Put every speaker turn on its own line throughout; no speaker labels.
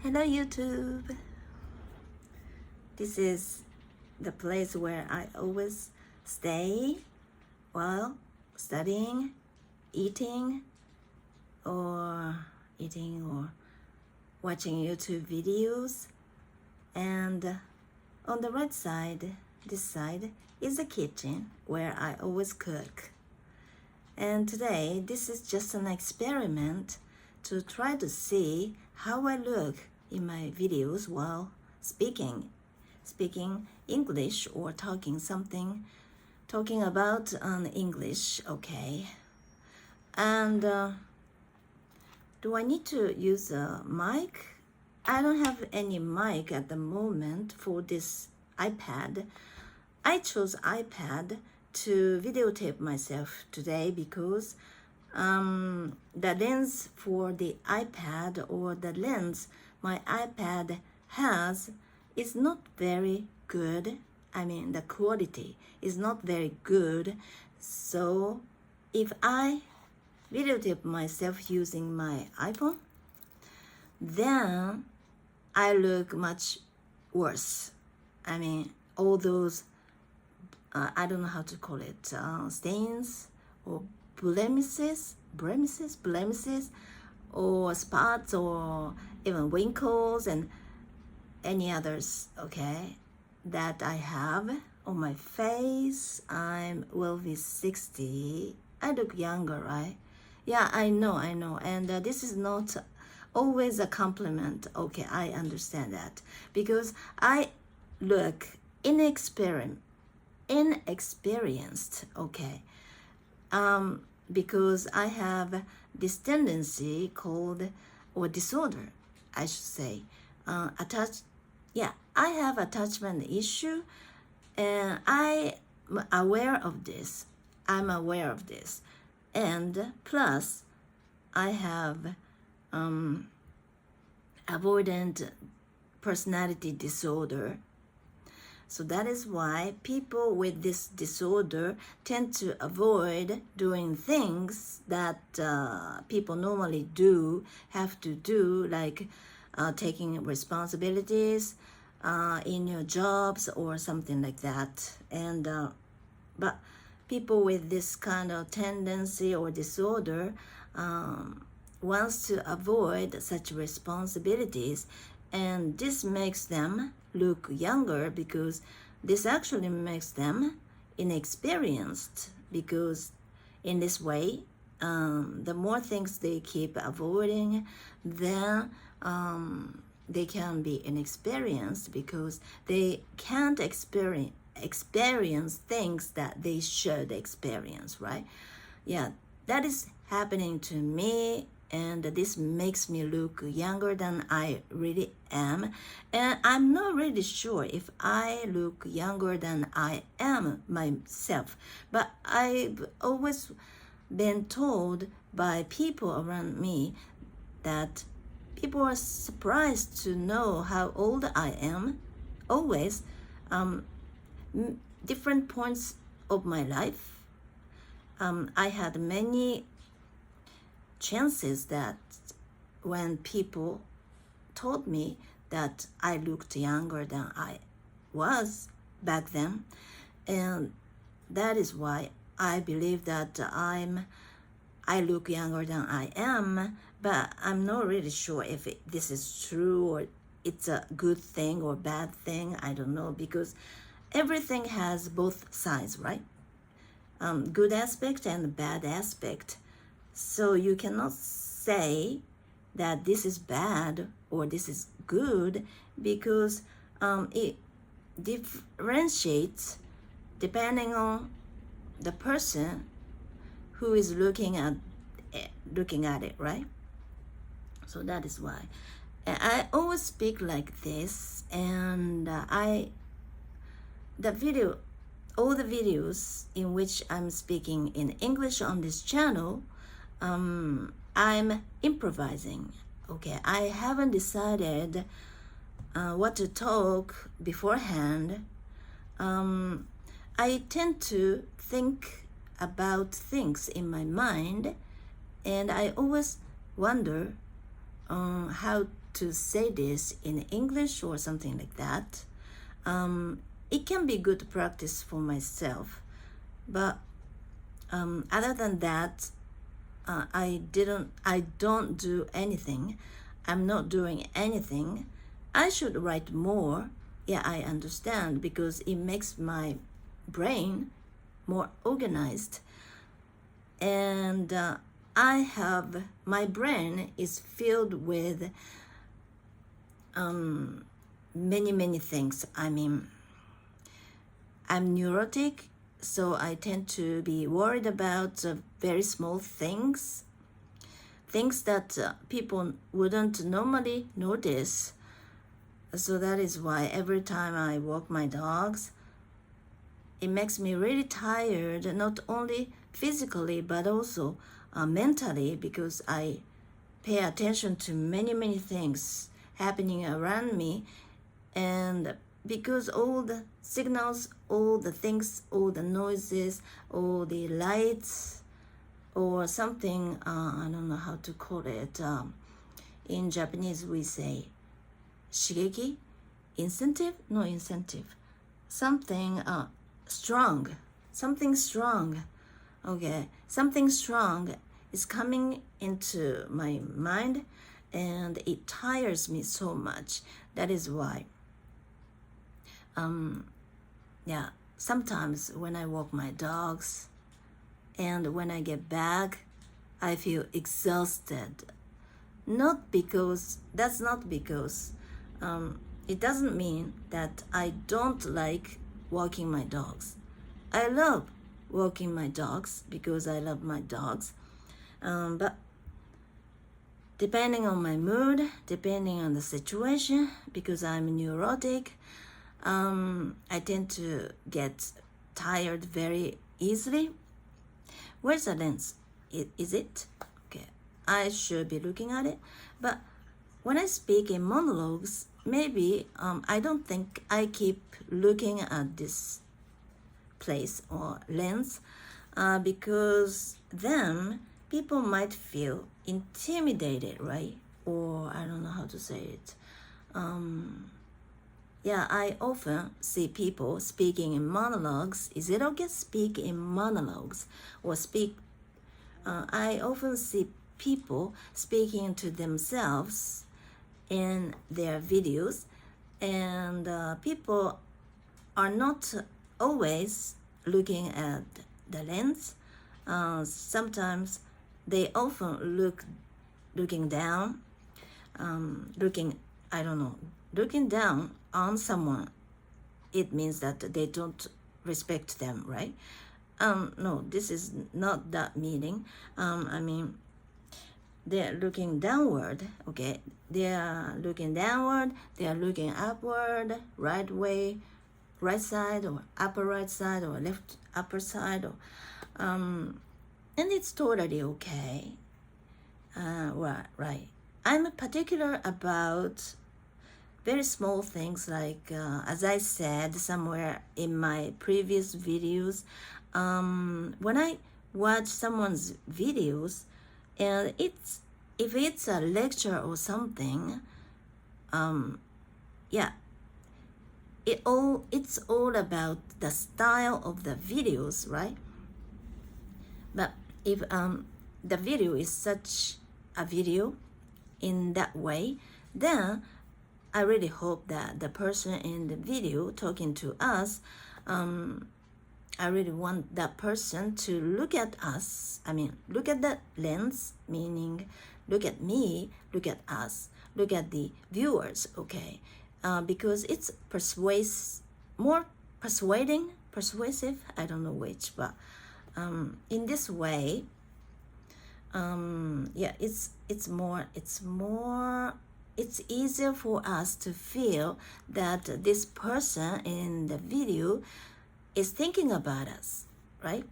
Hello YouTube. This is the place where I always stay while studying, eating or watching YouTube videos. And on the right side, this side is the kitchen where I always cook. And today, this is just an experiment to try to see how I look in my videos while speaking English or talking about English, okay? And do I need to use a mic? I don't have any mic at the moment for this iPad. I chose iPad to videotape myself today because the lens for the iPad or the lens my iPad has is not very good. I mean, the quality is not very good. So if I videotape myself using my iPhone, then I look much worse. I mean, all those I don't know how to call it, stains or blemishes, or spots or even wrinkles and any others, okay, that I have on my face. I will be 60. I look younger, right? Yeah, I know. And this is not always a compliment. Okay, I understand that because I look inexperienced, okay, because I have this tendency called, or disorder, I should say, I have attachment issue, and I'm aware of this, and plus I have avoidant personality disorder. So that is why people with this disorder tend to avoid doing things that people normally have to do, like taking responsibilities in your jobs or something like that. And but people with this kind of tendency or disorder wants to avoid such responsibilities, and this makes them look younger because this actually makes them inexperienced, because in this way the more things they keep avoiding, then they can be inexperienced because they can't experience things that they should experience, right? Yeah, that is happening to me, and this makes me look younger than I really am. And I'm not really sure if I look younger than I am myself, but I've always been told by people around me that people are surprised to know how old I am. Always, different points of my life, I had many chances that when people told me that I looked younger than I was back then, and that is why I believe that I look younger than I am. But I'm not really sure if this is true or it's a good thing or bad thing. I don't know, because everything has both sides, right? Good aspect and bad aspect. So you cannot say that this is bad or this is good, because it differentiates depending on the person who is looking at it, right? So that is why I always speak like this, and all the videos in which I'm speaking in English on this channel, I'm improvising. Okay, I haven't decided what to talk beforehand. I tend to think about things in my mind, and I always wonder how to say this in English or something like that. It can be good practice for myself, but other than that, I don't do anything. I'm not doing anything. I should write more. Yeah, I understand, because it makes my brain more organized. And my brain is filled with many things. I mean, I'm neurotic, so I tend to be worried about very small things that people wouldn't normally notice. So that is why every time I walk my dogs, it makes me really tired, not only physically but also mentally, because I pay attention to many things happening around me, and because all the signals, all the things, all the noises, all the lights or something, I don't know how to call it. In Japanese we say 刺激, incentive, no incentive, something strong, okay, something strong is coming into my mind, and it tires me so much. That is why sometimes when I walk my dogs and when I get back, I feel exhausted. That's not because it doesn't mean that I don't like walking my dogs. I love walking my dogs because I love my dogs. But depending on my mood, depending on the situation, because I'm neurotic, I tend to get tired very easily. Where's the lens? Is it? Okay, I should be looking at it. But when I speak in monologues, maybe I don't think I keep looking at this place or lens, because then people might feel intimidated, right? Or I don't know how to say it. I often see people speaking in monologues. Is it okay to speak in monologues or speak? I often see people speaking to themselves in their videos, and people are not always looking at the lens. Sometimes they often looking down, looking down on someone. It means that they don't respect them, right? No, this is not that meaning. I mean, they're looking downward, okay? They are looking downward, they are looking upward, right way, right side, or upper right side, or left upper side, or and it's totally okay. Right. I'm particular about very small things, like as I said somewhere in my previous videos, when I watch someone's videos, and if it's a lecture or something, it's all about the style of the videos, right? But if the video is such a video in that way, then I really hope that the person in the video talking to us, I really want that person to look at us. I mean, look at that lens, meaning look at me, look at us, look at the viewers, okay? Because it's more persuasive, I don't know which, but in this way, it's easier for us to feel that this person in the video is thinking about us, right?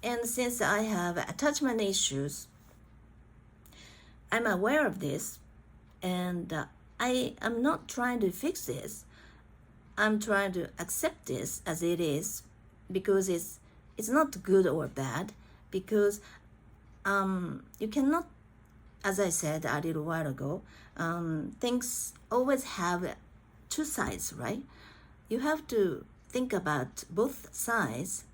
And since I have attachment issues, I'm aware of this, and I am not trying to fix this. I'm trying to accept this as it is, because it's not good or bad, because you cannot as I said a little while ago, things always have two sides, right? You have to think about both sides,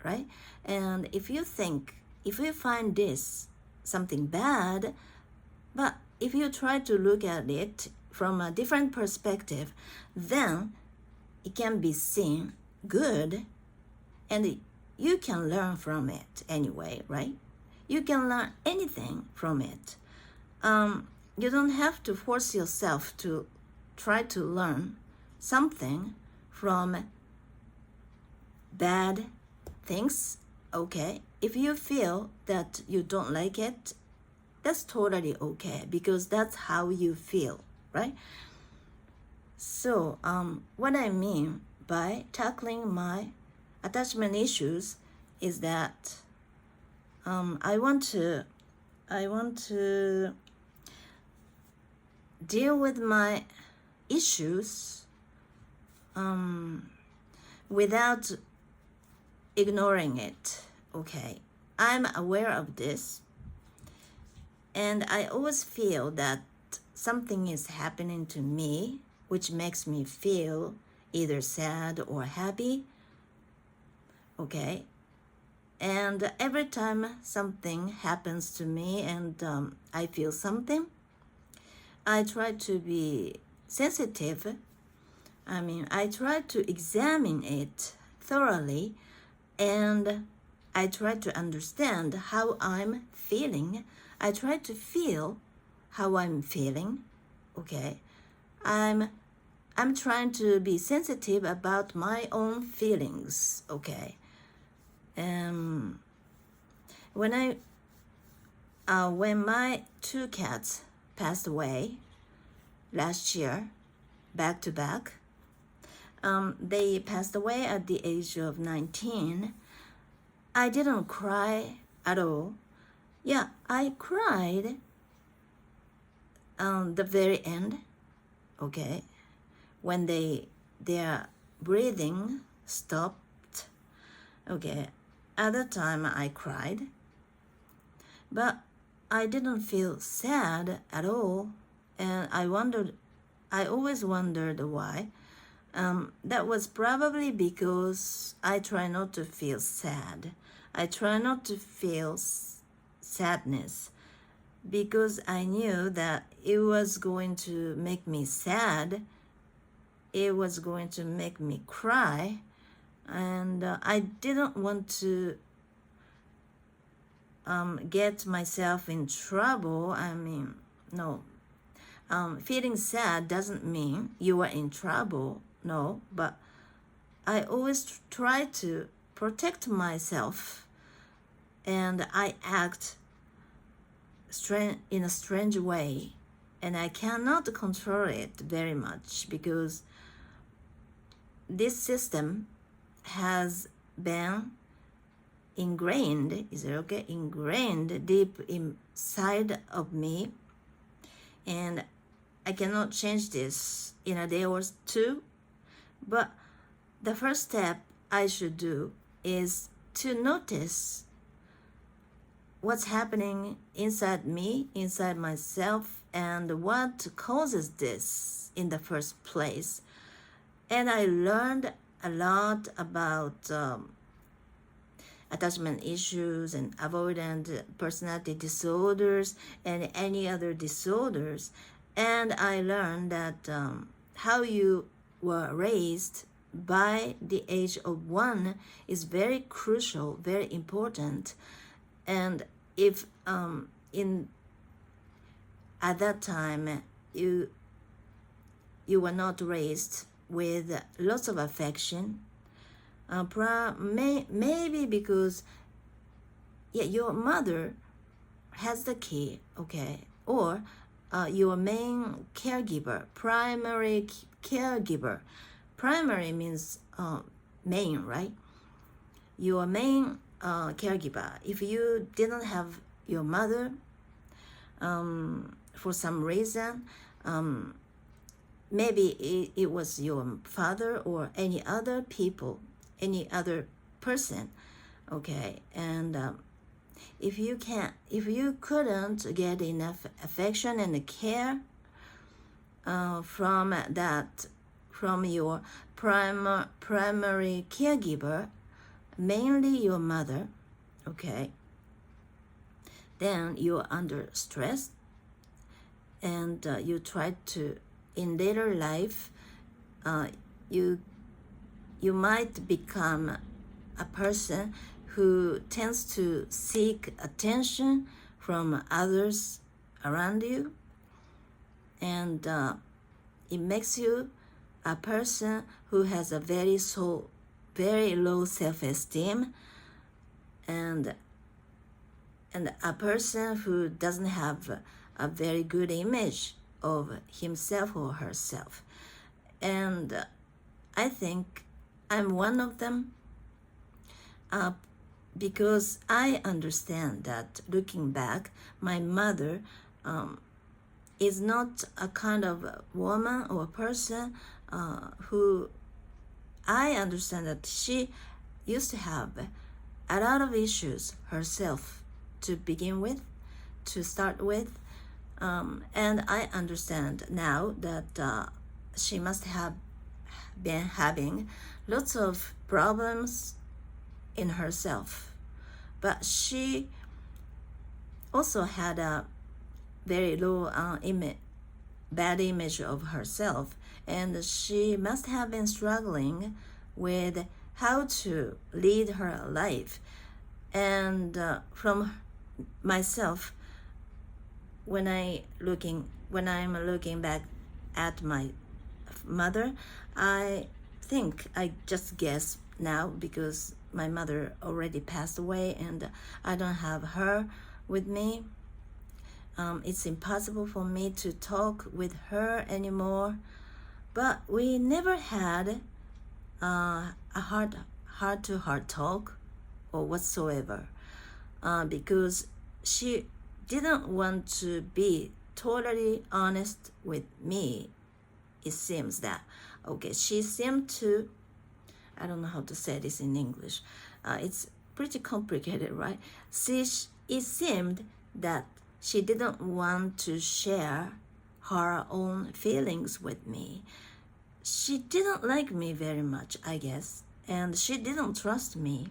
right? And if you find this something bad, but if you try to look at it from a different perspective, then it can be seen good, and you can learn from it anyway, right? You can learn anything from it. You don't have to force yourself to try to learn something from bad things, okay? If you feel that you don't like it, that's totally okay, because that's how you feel, right? So, what I mean by tackling my attachment issues is that I want to deal with my issues without ignoring it, okay? I'm aware of this, and I always feel that something is happening to me which makes me feel either sad or happy, okay? And every time something happens to me and I feel something, I try to be sensitive. I try to examine it thoroughly, and I try to understand how I'm feeling. I try to feel how I'm feeling, okay? I'm trying to be sensitive about my own feelings, okay? When my two cats passed away last year, back to back, they passed away at the age of 19. I didn't cry at all. Yeah, I cried the very end, okay, when their breathing stopped, okay. At that time I cried, but I didn't feel sad at all, and I always wondered why. That was probably because I try not to feel sad. I try not to feel sadness, because I knew that it was going to make me sad. It was going to make me cry, and I didn't want to get myself in trouble. No. Feeling sad doesn't mean you are in trouble, no, but I always try to protect myself, and I act in a strange way, and I cannot control it very much, because this system has been ingrained, is it okay? Ingrained deep inside of me, and I cannot change this in a day or two. But the first step I should do is to notice what's happening inside me, inside myself, and what causes this in the first place. And I learned a lot about attachment issues and avoidant personality disorders and any other disorders. And I learned that how you were raised by the age of 1 is very crucial, very important. And if at that time you were not raised with lots of affection, maybe because your mother has the key, okay, or your main caregiver, primary caregiver. Primary means main, right? Your main caregiver. If you didn't have your mother for some reason, maybe it was your father or any other people, any other person, okay? And if you couldn't get enough affection and care from your primary caregiver, mainly your mother, okay, then you're under stress, and you try to, in later life, you might become a person who tends to seek attention from others around you, and it makes you a person who has a very low self-esteem, and a person who doesn't have a very good image of himself or herself. And I think I'm one of them, because I understand that, looking back, my mother is not a kind of woman or person who, I understand that she used to have a lot of issues herself to begin with, to start with, and I understand now that she must have been having lots of problems in herself, but she also had a very low bad image of herself, and she must have been struggling with how to lead her life. And from myself, when I'm looking back at my mother, I think I just guess now, because my mother already passed away and I don't have her with me. It's impossible for me to talk with her anymore, but we never had a heart-to-heart talk or whatsoever, because she didn't want to be totally honest with me. It seems that, okay, she seemed to, I don't know how to say this in English, it's pretty complicated, right? It seemed that she didn't want to share her own feelings with me. She didn't like me very much, I guess, and she didn't trust me.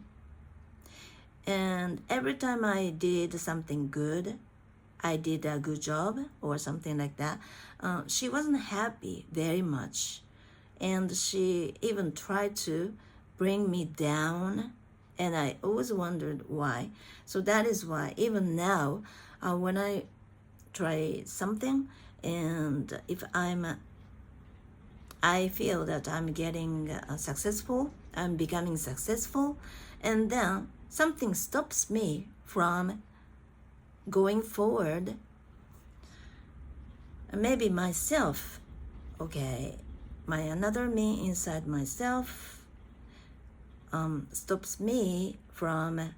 And every time I did something good, I did a good job or something like that, she wasn't happy very much. And she even tried to bring me down, and I always wondered why. So that is why even now, when I try something, and if I feel that I'm getting I'm becoming successful, and then something stops me from going forward, maybe myself, okay, another me inside myself stops me from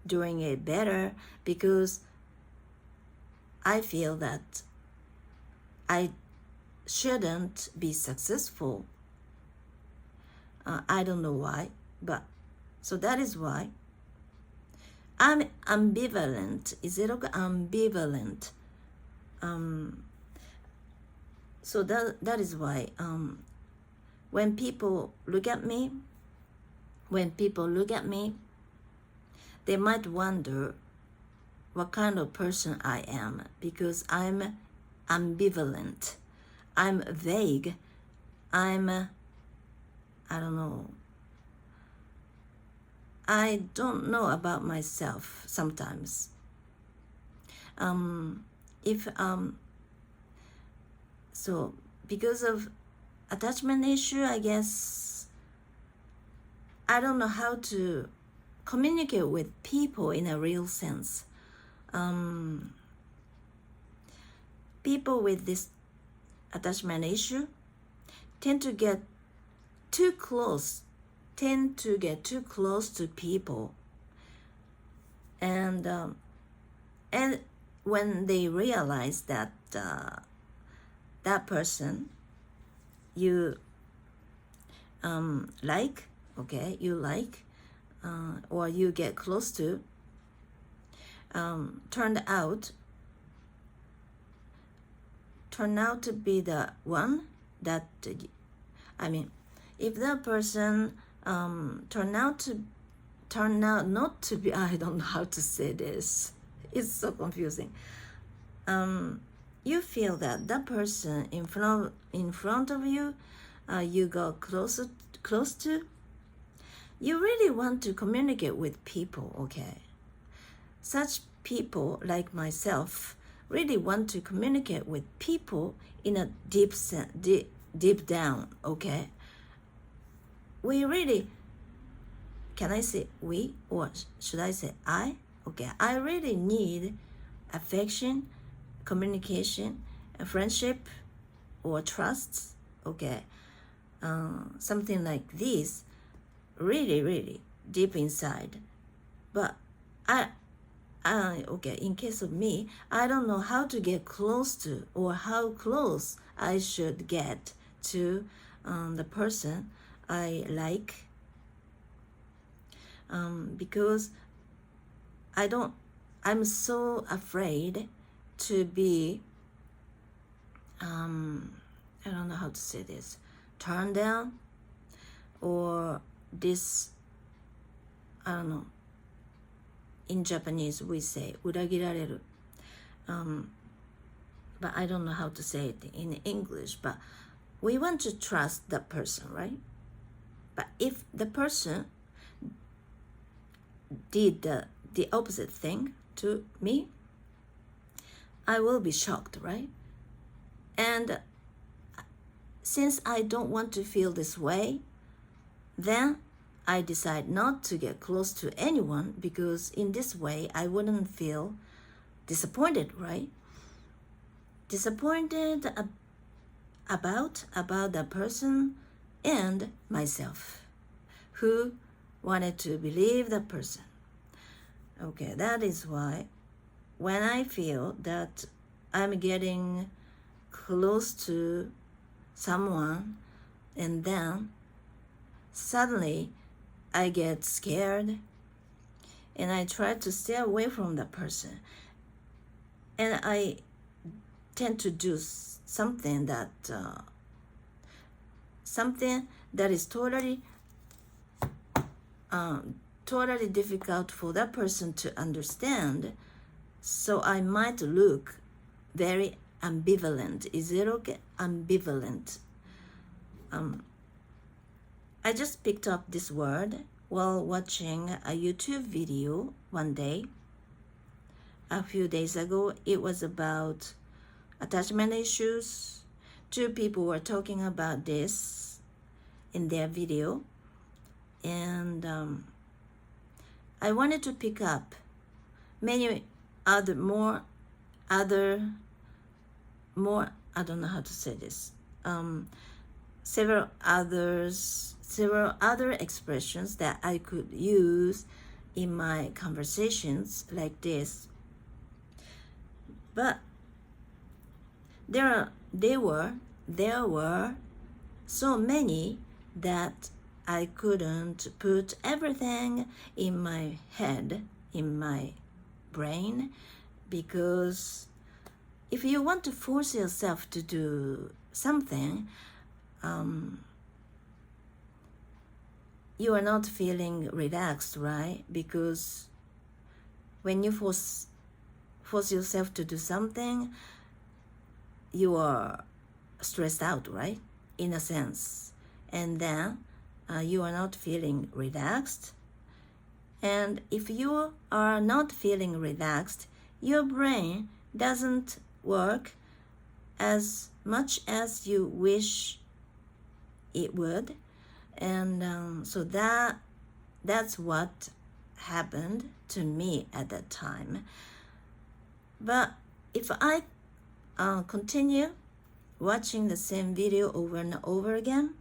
doing it better, because I feel that I shouldn't be successful. I don't know why, but so that is why I'm ambivalent. Is it okay? Ambivalent. So that is why when people look at me, they might wonder what kind of person I am, because I'm ambivalent. I'm vague. I don't know. I don't know about myself sometimes. So because of attachment issue, I guess I don't know how to communicate with people in a real sense. People with this attachment issue tend to get too close to people, and when they realize that that person you like, or you get close to, turned out to be the one that, if that person turn out not to be, I don't know how to say this. It's so confusing. You feel that that person in front of you, you go close to, you really want to communicate with people, okay? Such people like myself really want to communicate with people in a deep down, okay? We really, can I say we or should I say I? Okay, I really need affection, communication, friendship, or trust, okay? Something like this, really deep inside. But okay, in case of me, I don't know how to get close to, or how close I should get to the person I like, because I'm so afraid to be, I don't know how to say this, turned down, or this, I don't know, in Japanese we say 裏切られる, but I don't know how to say it in English. But we want to trust that person, right? But if the person did the opposite thing to me, I will be shocked, right? And since I don't want to feel this way, then I decide not to get close to anyone, because in this way I wouldn't feel disappointed, right? Disappointed about the person and myself who wanted to believe the person. Okay, that is why when I feel that I'm getting close to someone and then suddenly I get scared and I try to stay away from that person, and I tend to do something that is totally difficult for that person to understand. So I might look very ambivalent. Is it okay? Ambivalent. I just picked up this word while watching a YouTube video one day. A few days ago, it was about attachment issues. Two people were talking about this in their video, and I wanted to pick up many more, I don't know how to say this, several other expressions that I could use in my conversations like this. But there were so many that I couldn't put everything in my head, in my brain, because if you want to force yourself to do something, you are not feeling relaxed, right? Because when you force yourself to do something, you are stressed out, right? In a sense. And then you are not feeling relaxed. And if you are not feeling relaxed, your brain doesn't work as much as you wish it would. And so that's what happened to me at that time. But if I continue watching the same video over and over again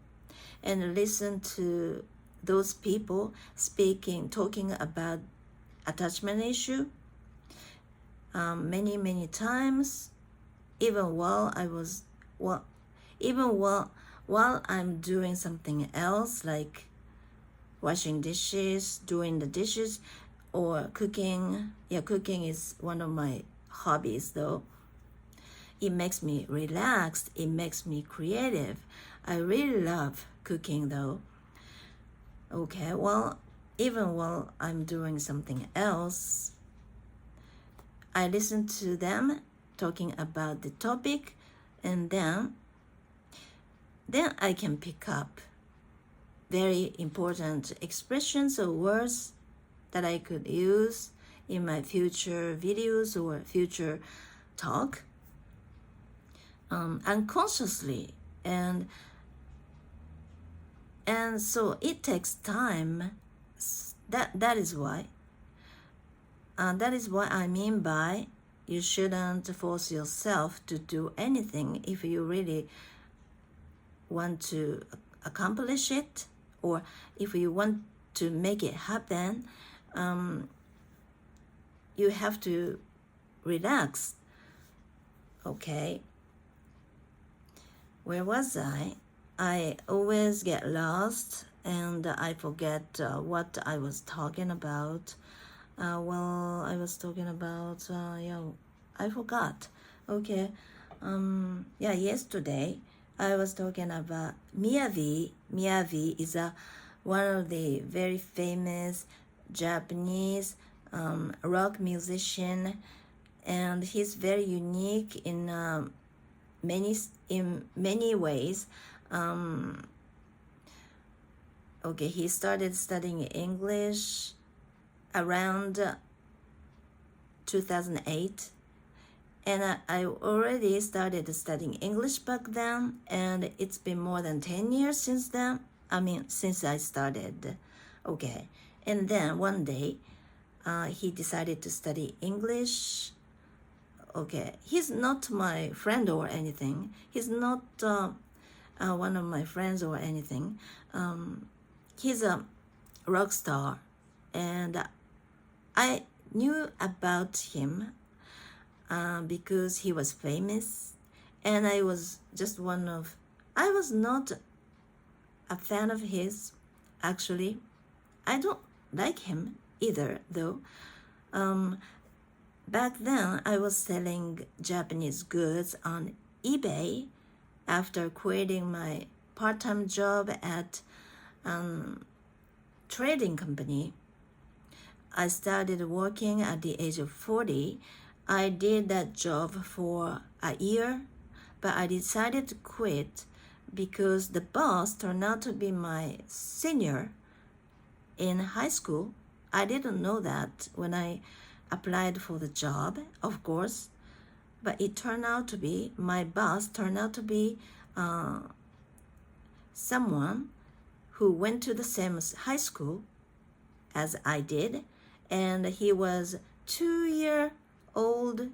and listen to those people talking about attachment issue many times, even while I'm doing something else like washing dishes, doing the dishes, or cooking. Yeah, cooking is one of my hobbies though. It makes me relaxed. It makes me creative. I really love cooking though. Okay, well, even while I'm doing something else, I listen to them talking about the topic, and then I can pick up very important expressions or words that I could use in my future videos or future talk unconsciously, and so it takes time. That is why I mean by you shouldn't force yourself to do anything if you really want to accomplish it, or if you want to make it happen. You have to relax. Okay, where was I? I always get lost and I forget what I was talking about. I was talking about, I forgot. Okay, yesterday I was talking about Miyavi. Miyavi is one of the very famous Japanese rock musician, and he's very unique in many ways. He started studying English around 2008, and I already started studying English back then, and it's been more than 10 years since then. Since I started. Okay, and then one day he decided to study English. Okay, he's not my friend or anything. He's not one of my friends or anything. He's a rock star, and I knew about him because he was famous, and I was not a fan of his, actually. I don't like him either, though. Back then, I was selling Japanese goods on eBay after quitting my part-time job at trading company. I started working at the age of 40. I did that job for a year, but I decided to quit because the boss turned out to be my senior in high school. I didn't know that when I applied for the job, of course, but my boss turned out to be someone who went to the same high school as I did, and he was 2 years old.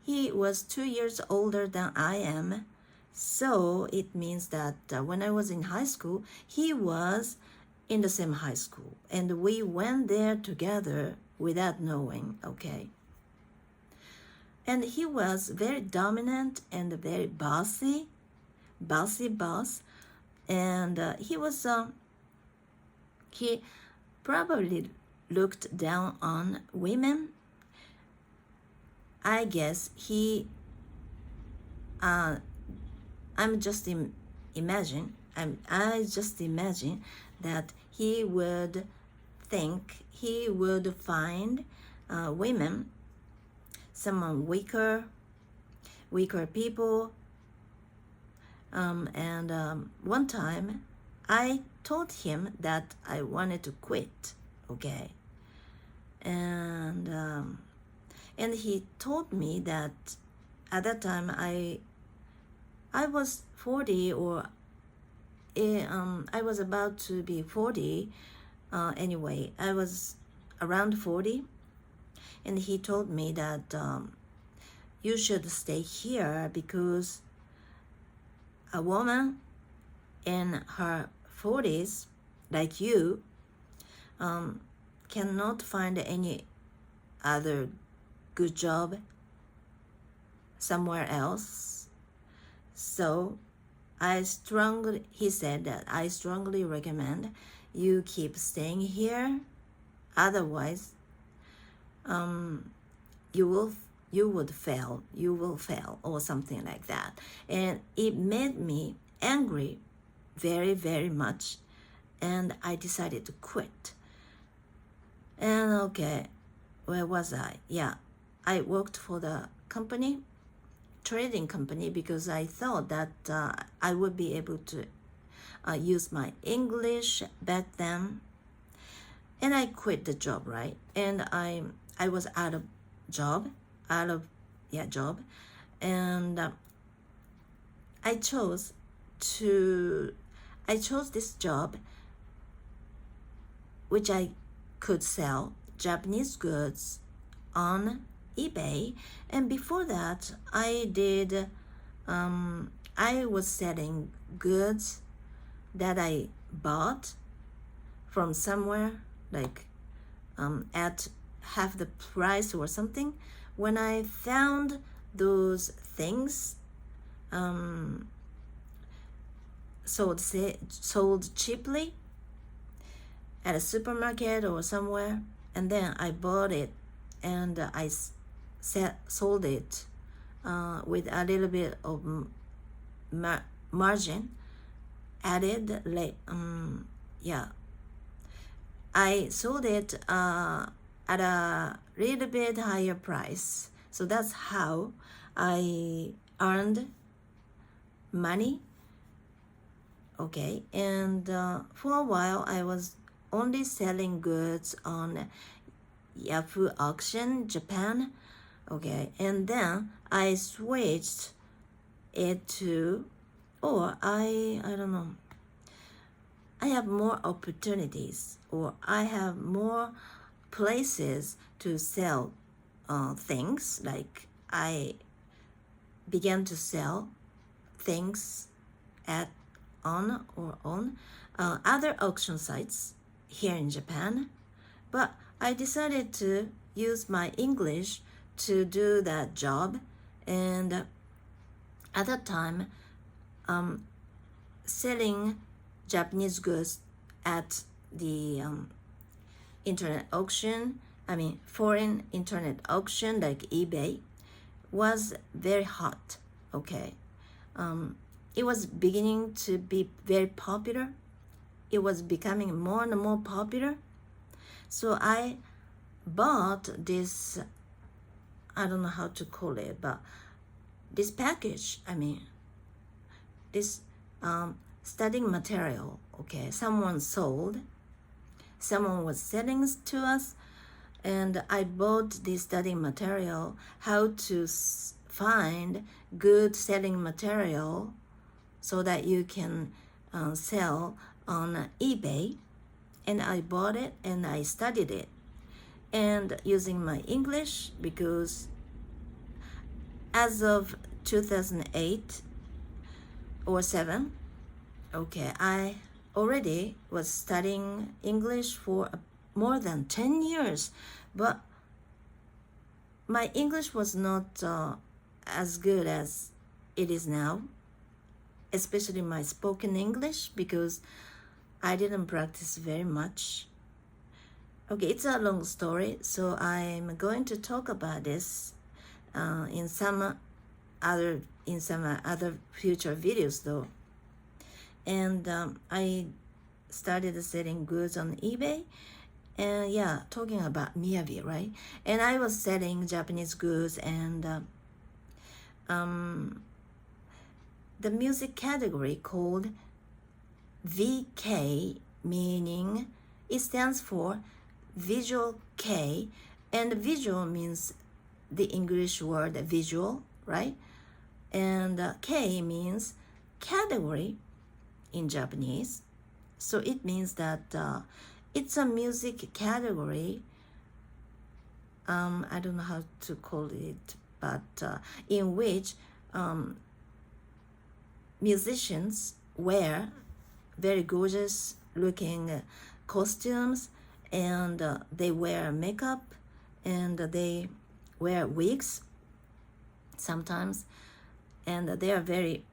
He was 2 years older than I am, so it means that when I was in high school, he was in the same high school, and we went there together without knowing, okay? And he was very dominant and very bossy boss, and he probably looked down on women. I guess I just imagine that he would find women, someone weaker people. One time I told him that I wanted to quit, okay? And he told me that at that time I was 40, or I was about to be 40. Anyway, I was around 40, and he told me that you should stay here because a woman in her 40s, like you, cannot find any other good job somewhere else. So he said that I strongly recommend you keep staying here. Otherwise, you will fail or something like that. And it made me angry very, very much, and I decided to quit. And okay, where was I? Yeah, I worked for the company, trading company, because I thought that I would be able to use my English back then. And I quit the job, right? And I was out of job, and I chose this job, which I could sell Japanese goods on eBay. And before that, I was selling goods that I bought from somewhere, like at half the price or something. When I found those things sold cheaply at a supermarket or somewhere, and then I bought it and I sold it with a little bit of margin added. I sold it at a little bit higher price. So that's how I earned money. Okay, and for a while I was only selling goods on Yahoo Auction Japan. Okay, and then I switched it to, I don't know, I have more opportunities, or I have more places to sell things. Like I began to sell things on other auction sites here in Japan. But I decided to use my English to do that job. And at that time, selling Japanese goods at the internet auction, foreign internet auction like eBay, was very hot. Okay, it was beginning to be very popular. It was becoming more and more popular. So I bought this, I don't know how to call it, but this package, this studying material. Okay, someone was selling to us, and I bought this studying material, how to find good selling material so that you can sell on eBay. And I bought it and I studied it, and using my English, because as of 2008 or 7, okay, I already was studying English for more than 10 years, but my English was not as good as it is now, especially my spoken English, because I didn't practice very much. Okay, it's a long story, so I'm going to talk about this in some other future videos though. And I started selling goods on eBay, and talking about Miyabi, right? And I was selling Japanese goods, and the music category called VK, meaning it stands for visual K, and visual means the English word visual, right? And K means category in Japanese. So it means that it's a music category. I don't know how to call it, but in which musicians wear very gorgeous looking costumes, and they wear makeup, and they wear wigs sometimes, and they are very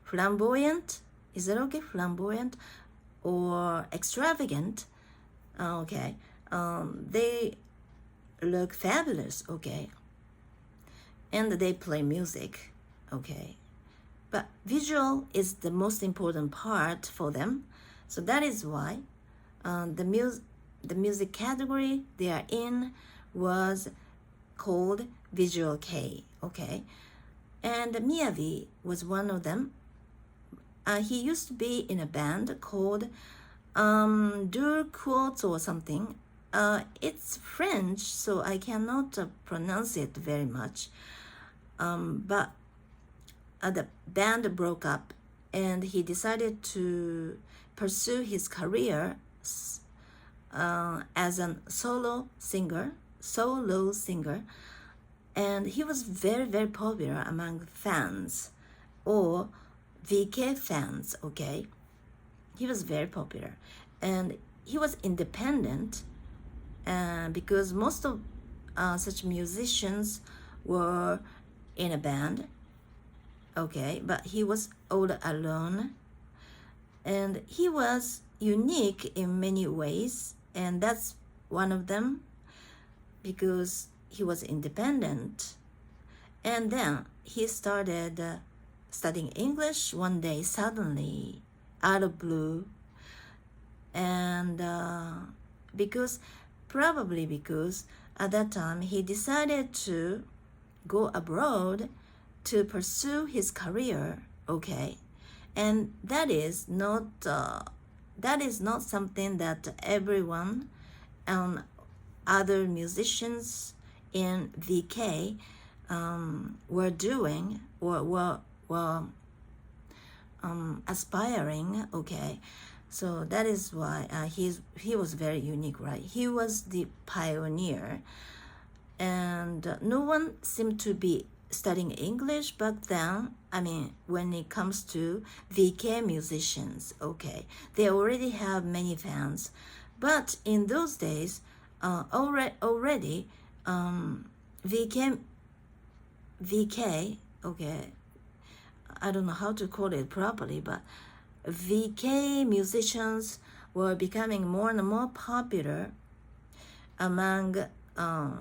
flamboyant. Is that okay? Flamboyant or extravagant? Okay. they look fabulous, okay, and they play music, okay, but visual is the most important part for them. So that is why the music category they are in was called Visual K, okay, and Miyavi was one of them. He used to be in a band called Dur Quotes or something. It's French, so I cannot pronounce it very much. But the band broke up, and he decided to pursue his career as a solo singer, and he was very, very popular among fans or VK fans, okay? He was very popular, and he was independent because most of such musicians were in a band, okay, but he was all alone, and he was unique in many ways, and that's one of them because he was independent. And then he started studying English one day suddenly out of blue, and probably because at that time he decided to go abroad to pursue his career, okay, and that is not something that everyone other musicians in VK were doing or were aspiring, okay. So that is why he was very unique, right? He was the pioneer, and no one seemed to be studying English back then. I mean, when it comes to VK musicians, okay, they already have many fans, but in those days, already VK, okay, I don't know how to call it properly, but VK musicians were becoming more and more popular among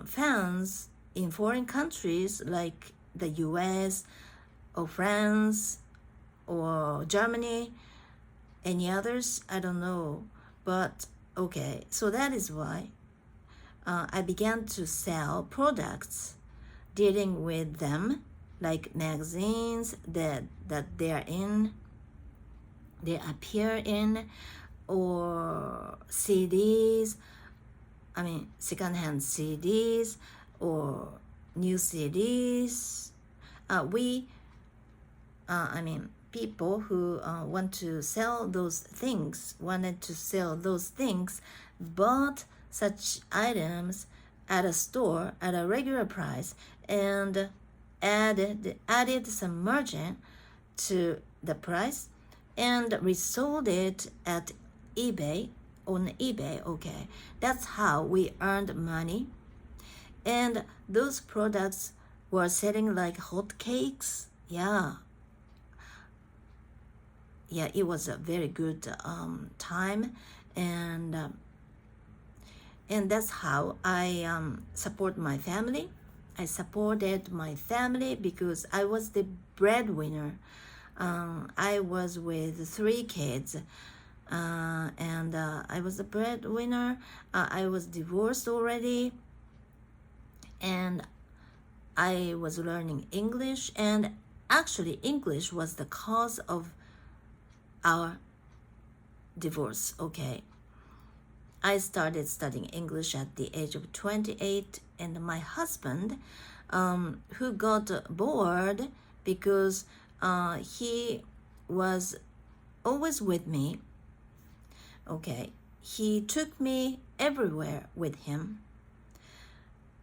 fans in foreign countries like the US or France or Germany, any others, I don't know. But okay, so that is why I began to sell products dealing with them, like magazines that they appear in, or CDs, I mean secondhand CDs or new CDs. People who wanted to sell those things bought such items at a store at a regular price and added some margin to the price and resold it at on eBay, okay. That's how we earned money. And those products were selling like hotcakes. Yeah, it was a very good time, and that's how I support my family. I supported my family because I was the breadwinner. I was with 3 kids, and I was the breadwinner. I was divorced already, and I was learning English, and actually English was the cause of our divorce, okay. I started studying English at the age of 28, and my husband, who got bored because he was always with me, okay, he took me everywhere with him.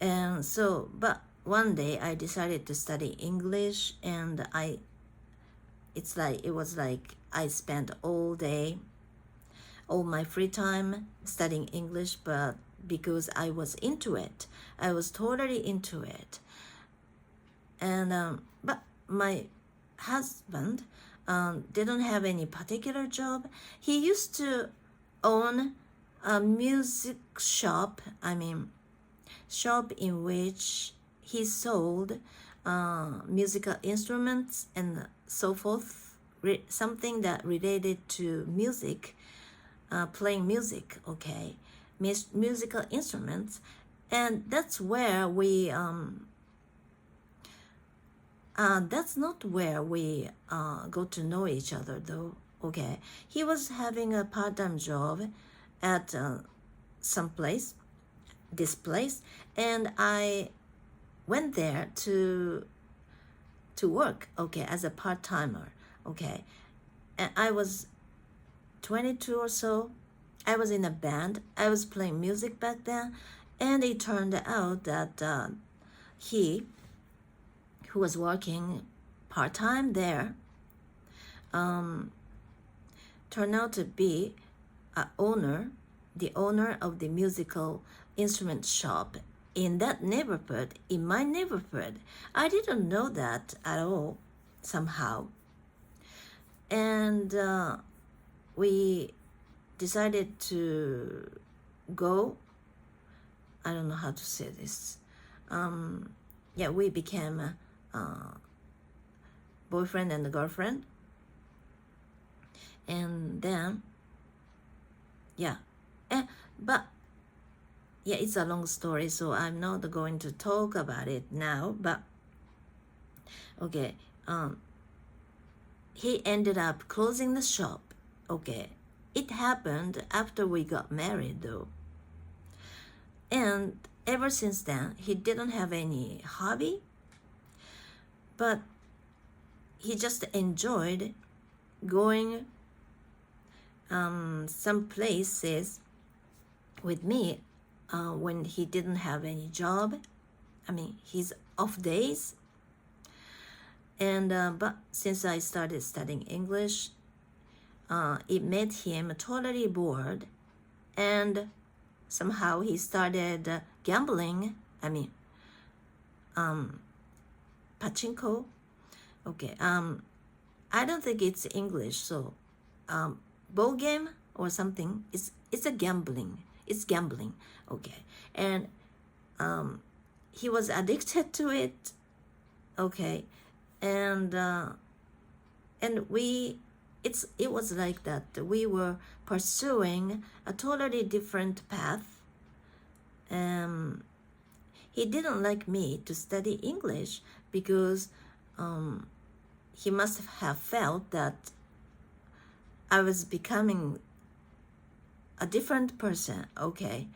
And so, but one day I decided to study English, and it was like I spent all my free time studying English, but because I was into it, I was totally into it. And but my husband didn't have any particular job. He used to own a music shop, shop in which he sold musical instruments and so forth, something that related to music, playing music, okay, musical instruments. And that's where that's not where we got to know each other though, okay. He was having a part-time job at this place, and I went there to work, okay, as a part-timer, okay. And I was 22 or so. I was in a band. I was playing music back then, and it turned out that he, who was working part-time there, turned out to be the owner of the musical instrument shop in that neighborhood, in my neighborhood. I didn't know that at all, somehow. And we decided to go. I don't know how to say this. We became boyfriend and girlfriend. And then, it's a long story, so I'm not going to talk about it now. But okay, he ended up closing the shop. Okay, it happened after we got married though. And ever since then, he didn't have any hobby, but he just enjoyed going some places with me when he didn't have any job. His off days. And but since I started studying English, it made him totally bored, and somehow he started gambling. Pachinko. Okay. I don't think it's English, so ball game or something. It's a gambling. It's gambling. Okay. And he was addicted to it. Okay. And it was like that. We were pursuing a totally different path. He didn't like me to study English because he must have felt that I was becoming a different person, okay?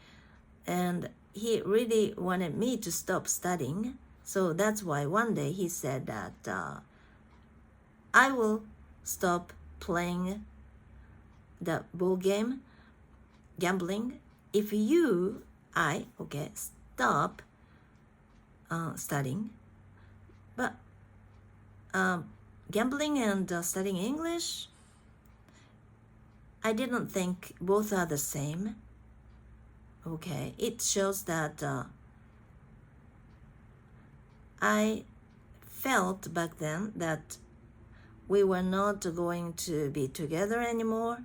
And he really wanted me to stop studying. So that's why one day he said that I will stop playing the ball game, gambling, if I stop studying. But gambling and studying English, I didn't think both are the same. Okay, it shows that I felt back then that we were not going to be together anymore.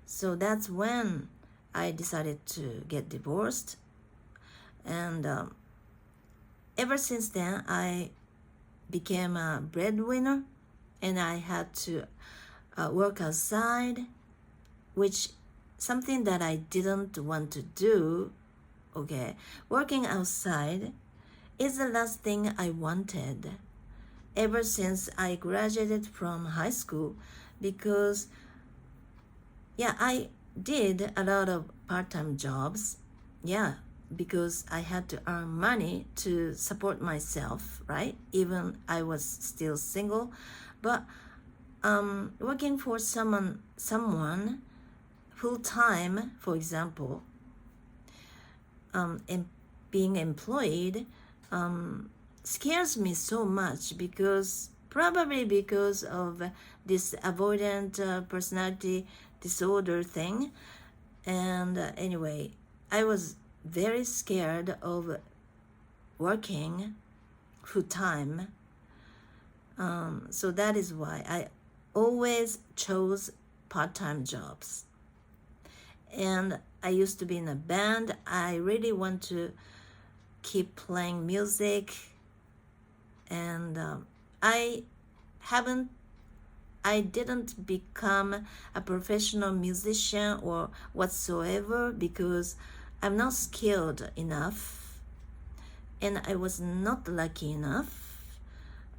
So that's when I decided to get divorced. And ever since then, I became a breadwinner, and I had to work outside, which something that I didn't want to do. Okay, working outside is the last thing I wanted ever since I graduated from high school, because I did a lot of part-time jobs, because I had to earn money to support myself, right? Even I was still single. But working for someone full-time, for example, and being employed scares me so much, probably because of this avoidant personality disorder thing. And anyway, I was very scared of working full-time. So that is why I always chose part-time jobs. and I used to be in a band. I really want to keep playing music, and I haven't I didn't become a professional musician or whatsoever because I'm not skilled enough and I was not lucky enough.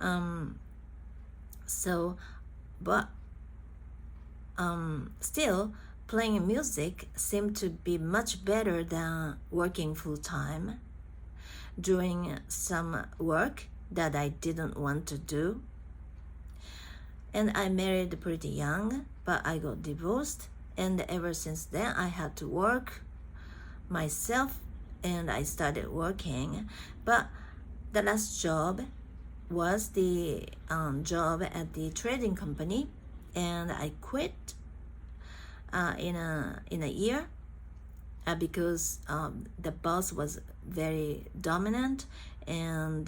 Um, so, but still, playing music seemed to be much better than working full time, doing some work that I didn't want to do. And I married pretty young, but I got divorced. And ever since then, I had to work myself and I started working. But the last job was the job at the trading company, and I quit in a year because the boss was very dominant, and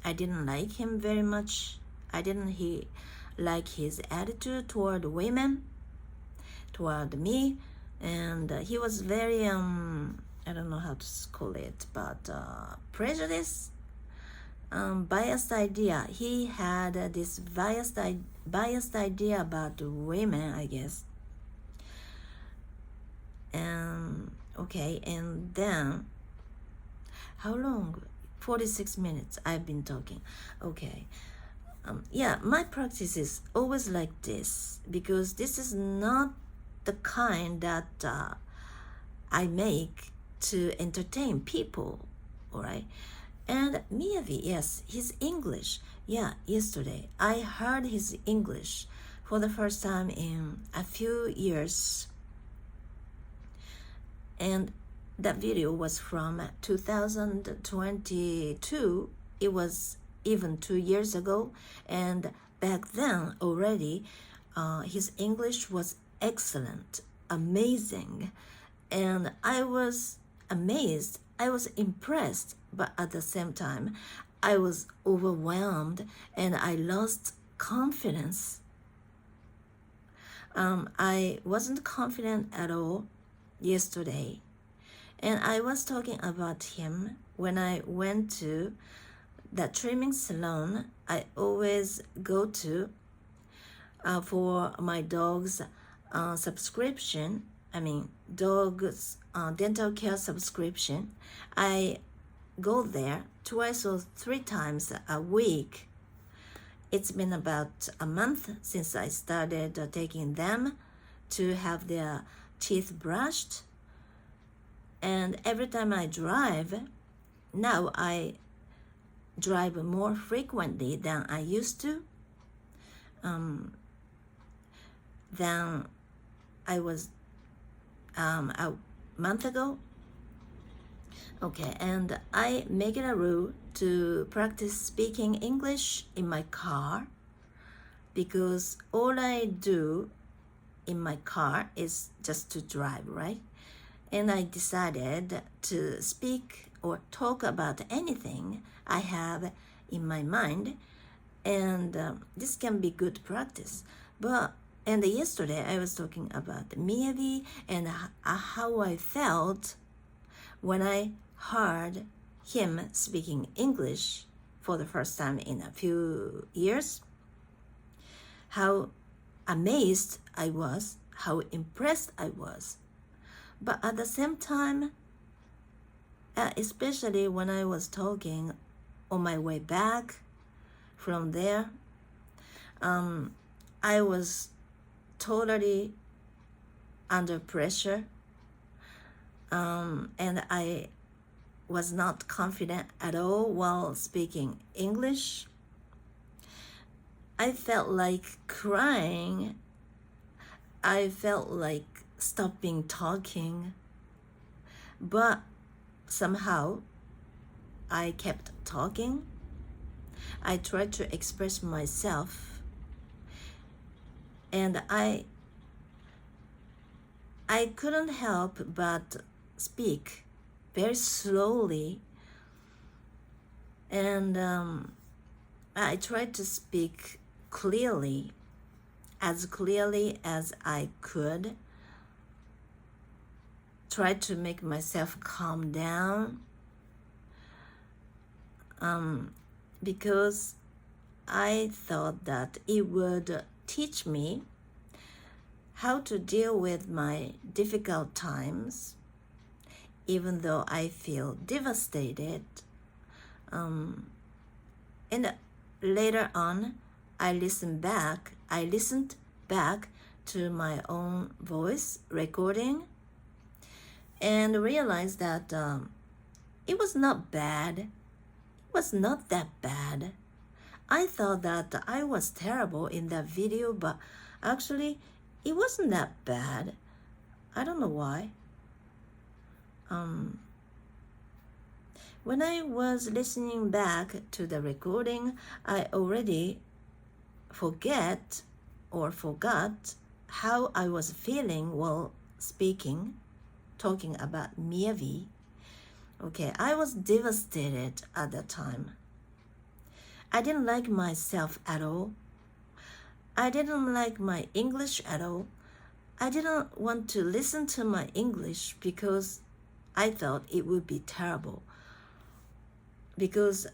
I didn't like him very much. I didn't like his attitude toward women, toward me, and he was very I don't know how to call it, but prejudice, biased idea. He had this biased idea about women, I guess. And okay, and then how long? 46 minutes I've been talking. Okay. Yeah, my practice is always like this because this is not the kind that I make to entertain people, all right? And Miyavi, yes, his English. Yeah, yesterday I heard his English for the first time in a few years. And that video was from 2022. It was even 2 years ago, and back then already his English was excellent, amazing, and I was amazed, I was impressed, but at the same time I was overwhelmed and I lost confidence. I wasn't confident at all yesterday, and I was talking about him when I went to that trimming salon I always go to for my dog's subscription. I mean, dog's dental care subscription. I go there 2 or 3 times a week. It's been about a month since I started taking them to have their teeth brushed. And every time I drive, now I drive more frequently than I used to, than I was a month ago. Okay, and I make it a rule to practice speaking English in my car because all I do in my car is just to drive, right? And I decided to speak or talk about anything I have in my mind, and this can be good practice. And yesterday I was talking about Miyavi and how I felt when I heard him speaking English for the first time in a few years. How amazed I was, how impressed I was. But at the same time, especially when I was talking on my way back from there, I was totally under pressure, and I was not confident at all while speaking English. I felt like crying. I felt like stopping talking, but somehow I kept talking. I tried to express myself, and I couldn't help but speak very slowly, and I tried to speak clearly as I could. try to make myself calm down, because I thought that it would teach me how to deal with my difficult times, even though I feel devastated. And later on, I listened back to my own voice recording and realized that it was not bad. It was not that bad. I thought that I was terrible in that video, but actually it wasn't that bad. I don't know why. When I was listening back to the recording, I already forgot how I was feeling while talking about Miyavi. Okay, I was devastated at that time. I didn't like myself at all. I didn't like my English at all. I didn't want to listen to my English because I thought it would be terrible. Because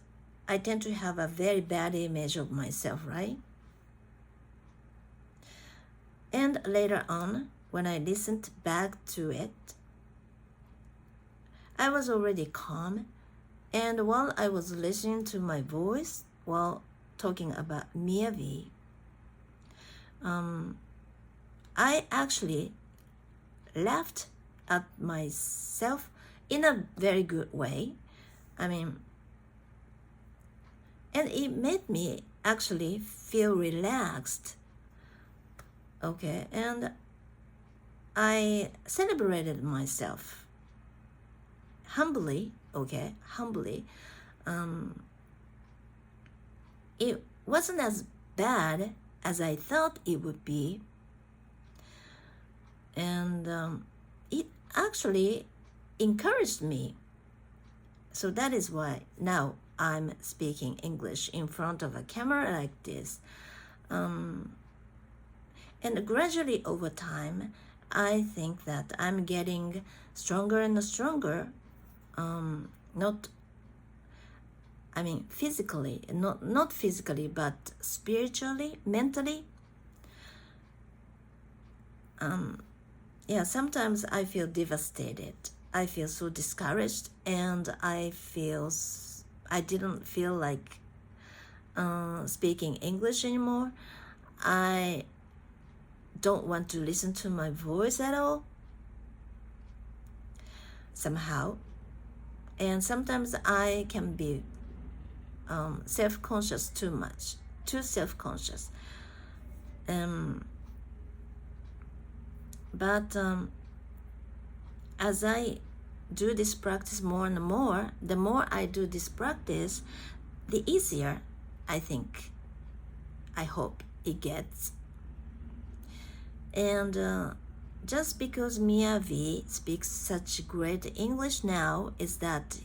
I tend to have a very bad image of myself, right? And later on, when I listened back to it, I was already calm. And while I was listening to my voice while talking about Miyavi, I actually laughed at myself in a very good way. And it made me actually feel relaxed. Okay, and I celebrated myself humbly. It wasn't as bad as I thought it would be, and it actually encouraged me. So that is why now I'm speaking English in front of a camera like this. And gradually over time, I think that I'm getting stronger and stronger. Physically, not physically, but spiritually, mentally. Sometimes I feel devastated. I feel so discouraged, and I didn't feel like speaking English anymore. I don't want to listen to my voice at all, somehow. And sometimes I can be self-conscious too self-conscious. But as I do this practice more and more, the more I do this practice, the easier I hope it gets. And just because Miyavi speaks such great English now is that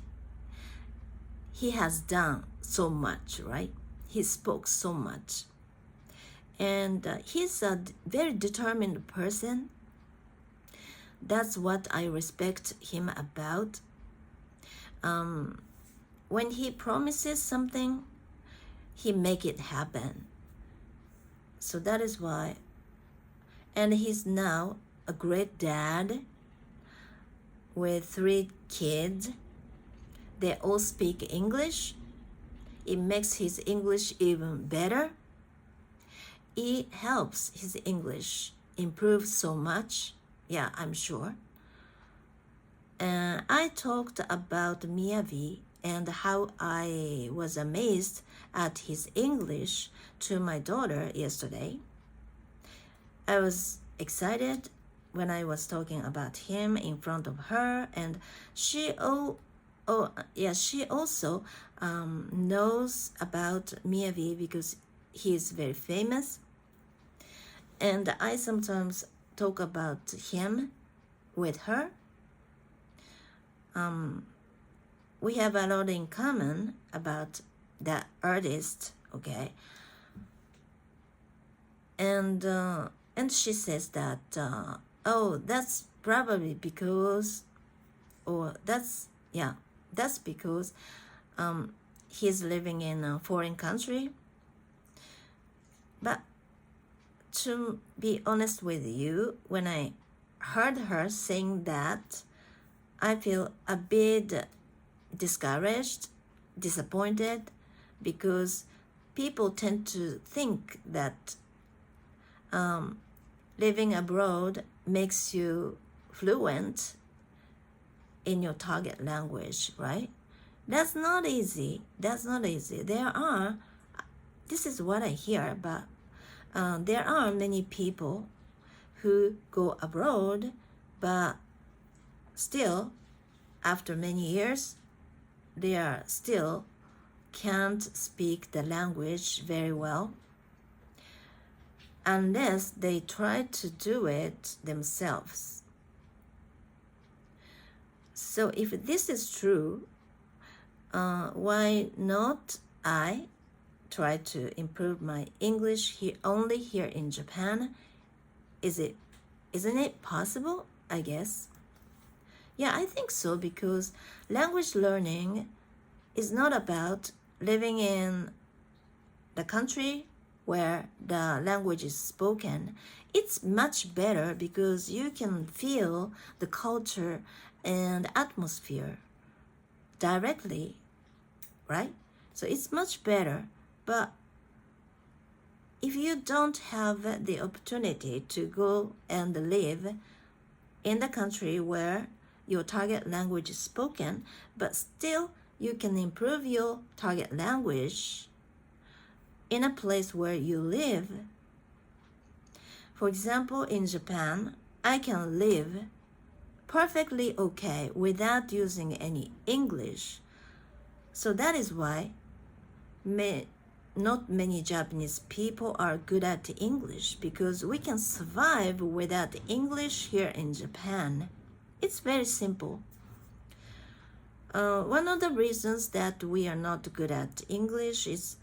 he has done so much, right? He spoke so much. And he's a very determined person. That's what I respect him about. When he promises something, he make it happen. So that is why. And he's now a great dad with 3 kids. They all speak English. It makes his English even better. It helps his English improve so much. Yeah, I'm sure. I talked about Miyavi and how I was amazed at his English to my daughter yesterday. I was excited when I was talking about him in front of her, and she also knows about Miyavi because he is very famous. And I sometimes talk about him with her. We have a lot in common about that artist, okay? And she says that, that's probably because or that's because he's living in a foreign country. But to be honest with you, when I heard her saying that, I feel a bit discouraged, disappointed, because people tend to think that living abroad makes you fluent in your target language, right? That's not easy. This is what I hear, but there are many people who go abroad, but still, after many years, they are still can't speak the language very well unless they try to do it themselves. So if this is true, why not I try to improve my English only here in Japan? Isn't it possible? I guess. Yeah, I think so, because language learning is not about living in the country where the language is spoken. It's much better because you can feel the culture and atmosphere directly, right? So it's much better. But if you don't have the opportunity to go and live in the country where your target language is spoken, but still you can improve your target language in a place where you live. For example, in Japan, I can live perfectly okay without using any English. So that is why not many Japanese people are good at English, because we can survive without English here in Japan. It's very simple. One of the reasons that we are not good at English is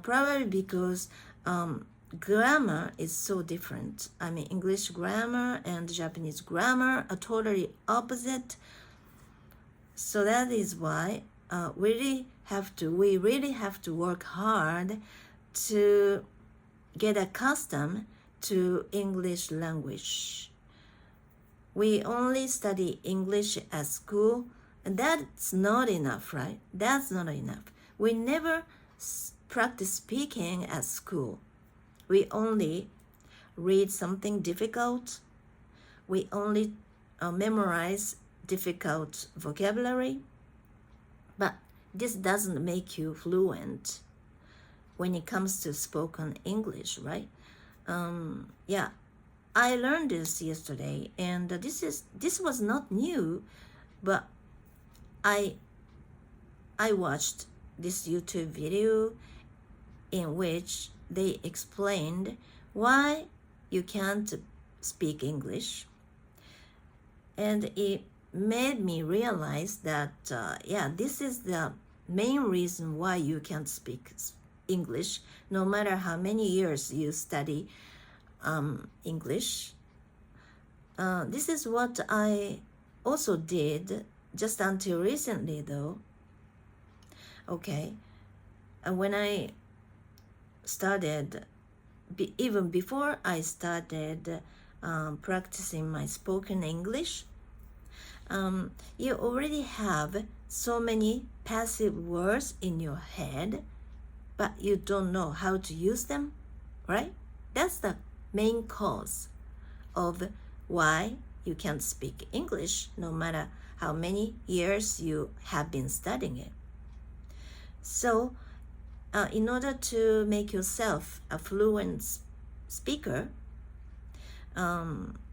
probably because grammar is so different. I mean, English grammar and Japanese grammar are totally opposite. So that is why we really have to work hard to get accustomed to English language. We only study English at school, and that's not enough, right? That's not enough. We never practice speaking at school. We only read something difficult. We only memorize difficult vocabulary. But this doesn't make you fluent when it comes to spoken English, right? Yeah, I learned this yesterday, and this was not new, but I watched this YouTube video in which they explained why you can't speak English, and it made me realize that this is the main reason why you can't speak English, no matter how many years you study English. This is what I also did just until recently, though. Okay, and when I started, even before I started practicing my spoken English, you already have so many passive words in your head, but you don't know how to use them, right? That's the main cause of why you can't speak English, no matter how many years you have been studying it. So, in order to make yourself a fluent speaker,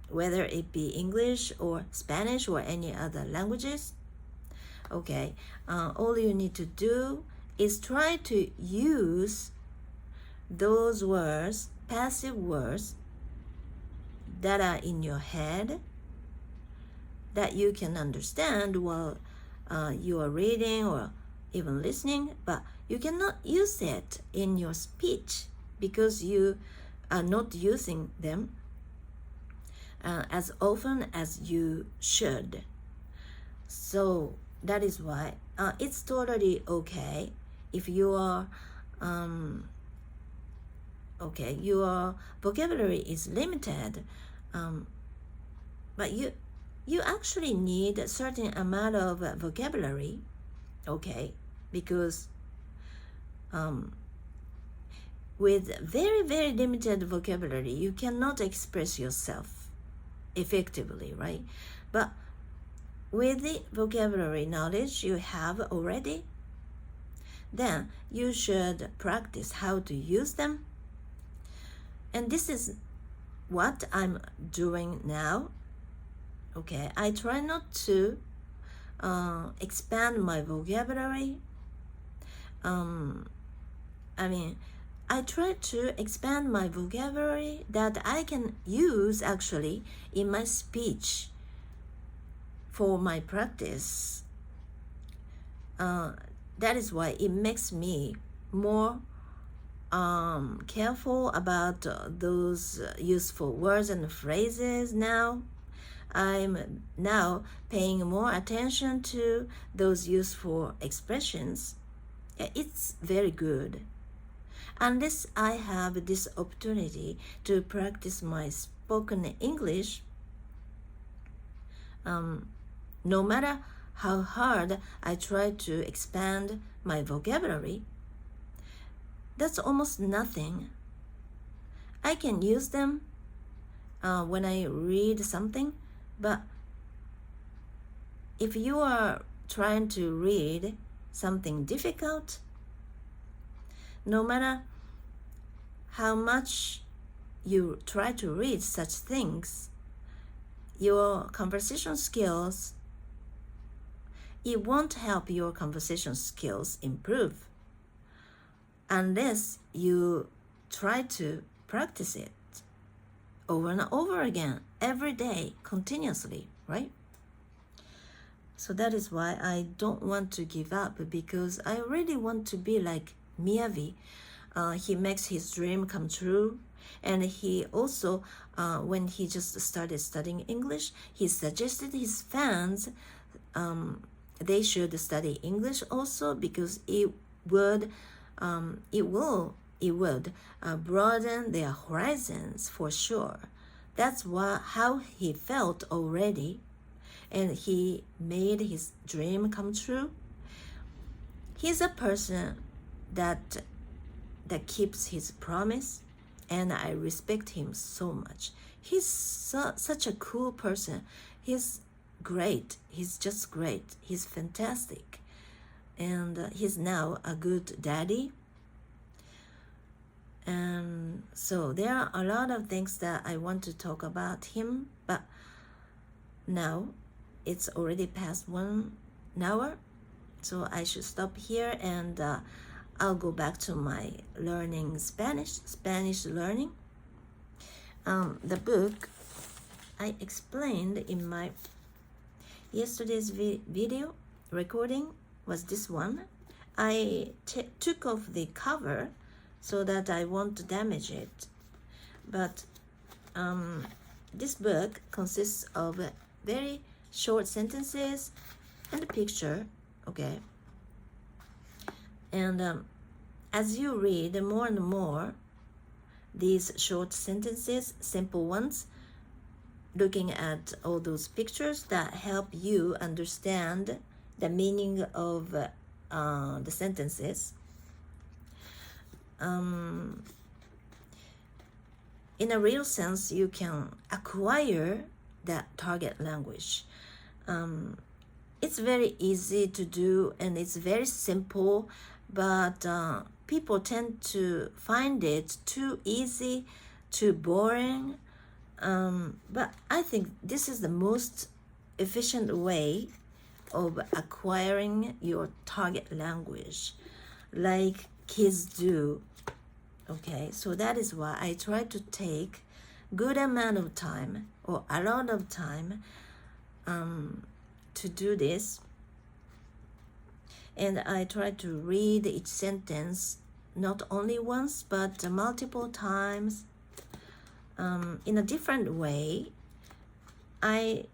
whether it be English or Spanish or any other languages, okay, all you need to do is try to use those words, passive words, that are in your head, that you can understand while you are reading or even listening, but you cannot use it in your speech because you are not using them as often as you should. So that is why it's totally okay if you are okay, your vocabulary is limited, but you actually need a certain amount of vocabulary, okay, because with very, very limited vocabulary, you cannot express yourself effectively, right? But with the vocabulary knowledge you have already, then you should practice how to use them. And this is what I'm doing now. Okay, I try not to expand my vocabulary. I try to expand my vocabulary that I can use actually in my speech for my practice. That is why it makes me more careful about those useful words and phrases now. I'm now paying more attention to those useful expressions. It's very good. Unless I have this opportunity to practice my spoken English, no matter how hard I try to expand my vocabulary, that's almost nothing. I can use them when I read something, but if you are trying to read something difficult, no matter how much you try to read such things, your conversation skills, it won't help your conversation skills improve unless you try to practice it over and over again, every day, continuously, right? So that is why I don't want to give up, because I really want to be like Miyavi. He makes his dream come true. And he also, when he just started studying English, he suggested his fans they should study English also, because it would broaden their horizons for sure. That's how he felt already, and he made his dream come true. He's a person that keeps his promise, and I respect him so much. He's such a cool person. He's great. He's just great. He's fantastic. And he's now a good daddy. And so there are a lot of things that I want to talk about him, but now it's already past 1 hour, so I should stop here, and I'll go back to my learning Spanish learning. The book I explained in my yesterday's video recording was this one. I took off the cover so that I won't damage it. But this book consists of very short sentences and a picture, okay? And as you read more and more these short sentences, simple ones, looking at all those pictures that help you understand the meaning of the sentences, in a real sense, you can acquire that target language. It's very easy to do, and it's very simple, but people tend to find it too easy, too boring. But I think this is the most efficient way of acquiring your target language, like kids do. Okay, so that is why I try to take good amount of time, or a lot of time, to do this. And I try to read each sentence not only once, but multiple times, in a different way. I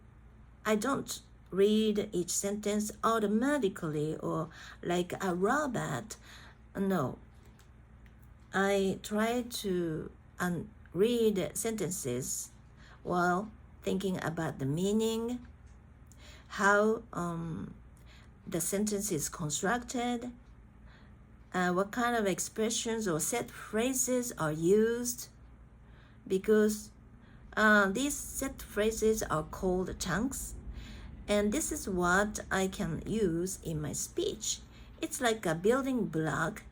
don't read each sentence automatically or like a robot. No, I try to read sentences while thinking about the meaning, how the sentence is constructed, what kind of expressions or set phrases are used, because these set phrases are called chunks, and this is what I can use in my speech. It's like a building block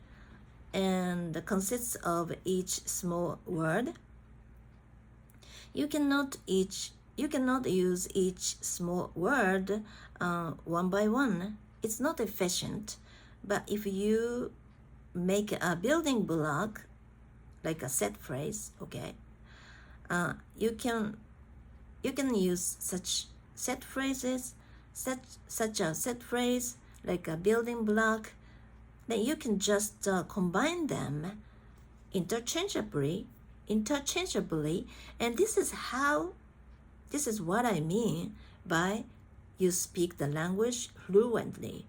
and consists of each small word. You cannot use each small word one by one. It's not efficient. But if you make a building block, like a set phrase, okay, you can use such set phrases, such a set phrase like a building block. Then you can just combine them interchangeably, and this is what I mean by you speak the language fluently.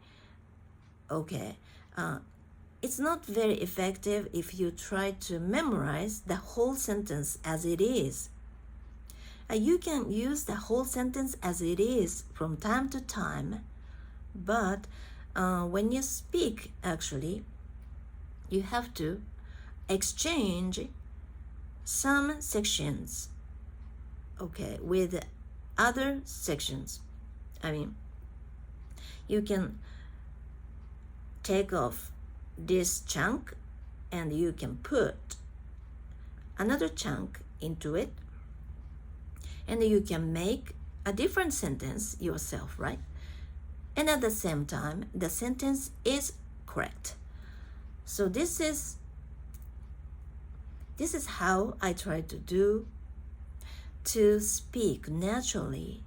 Okay, it's not very effective if you try to memorize the whole sentence as it is. You can use the whole sentence as it is from time to time, but when you speak, actually, you have to exchange some sections, okay, with other sections. I mean, you can take off this chunk and you can put another chunk into it, and you can make a different sentence yourself, right? And at the same time, the sentence is correct. So this is how I try to do to speak naturally.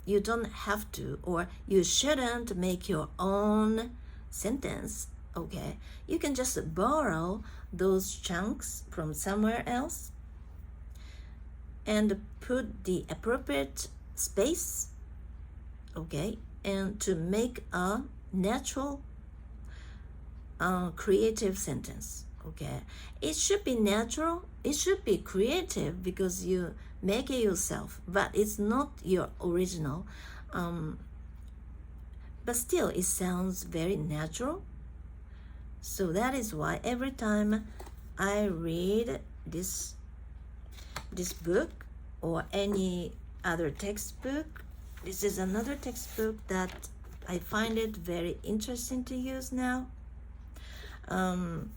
You don't have to, or you shouldn't make your own sentence, okay? You can just borrow those chunks from somewhere else and put the appropriate space, okay, and to make a natural, creative sentence, okay? It should be natural, it should be creative because you make it yourself, but it's not your original. But still, it sounds very natural. So that is why every time I read this book or any other textbook, this is another textbook that I find it very interesting to use now. And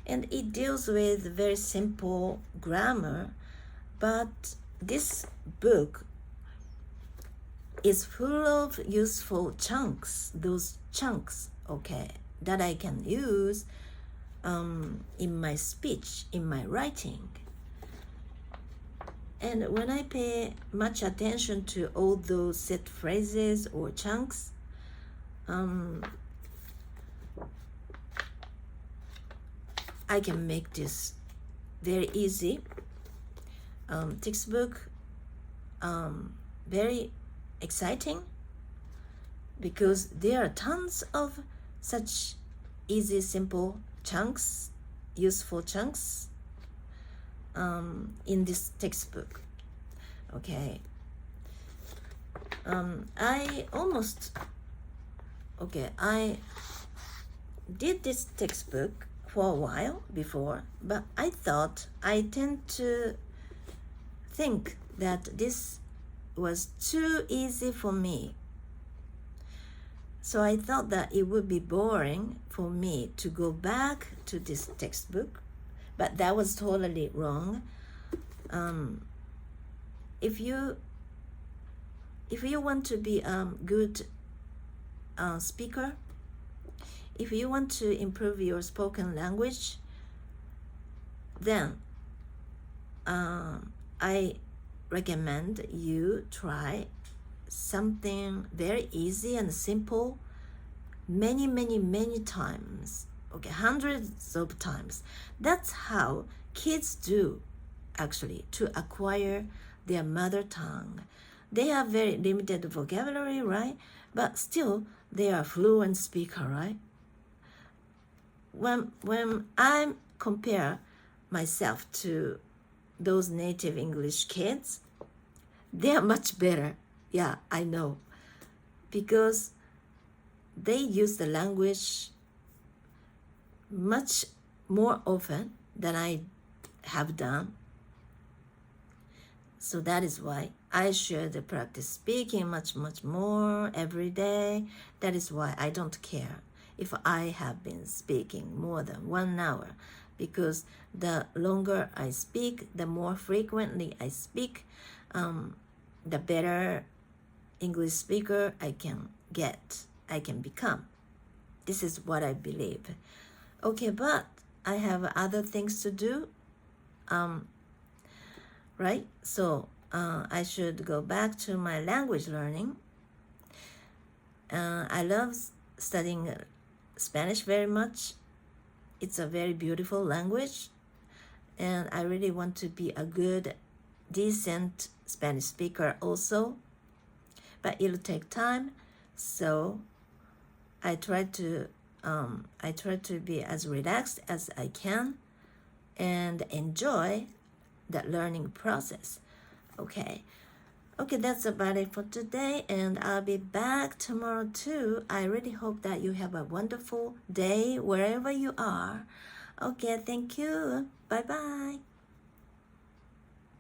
it deals with very simple grammar, but this book is full of useful chunks, those chunks, okay, that I can use in my speech, in my writing. And when I pay much attention to all those set phrases or chunks, I can make this very easy textbook very exciting, because there are tons of such easy, simple chunks, useful chunks in this textbook. Okay. I did this textbook for a while before, but I tend to think that this was too easy for me. So I thought that it would be boring for me to go back to this textbook, but that was totally wrong. If you want to be a good speaker, if you want to improve your spoken language, then I recommend you try something very easy and simple many times, okay, hundreds of times. That's how kids do, actually, to acquire their mother tongue. they have very limited vocabulary, right? But still, they are fluent speaker, right? When I compare myself to those native English kids, they are much better. Yeah, I know. Because they use the language much more often than I have done. So that is why I should practice speaking much more every day. That is why I don't care if I have been speaking more than 1 hour, because the longer I speak, the more frequently I speak, the better English speaker I can become. This is what I believe. Okay, but I have other things to do, right? So I should go back to my language learning. I love studying Spanish very much. It's a very beautiful language, and I really want to be a good, decent Spanish speaker also. But it'll take time, so I try to be as relaxed as I can and enjoy the learning process. Okay, that's about it for today, and I'll be back tomorrow too. I really hope that you have a wonderful day wherever you are. Okay, thank you. Bye bye.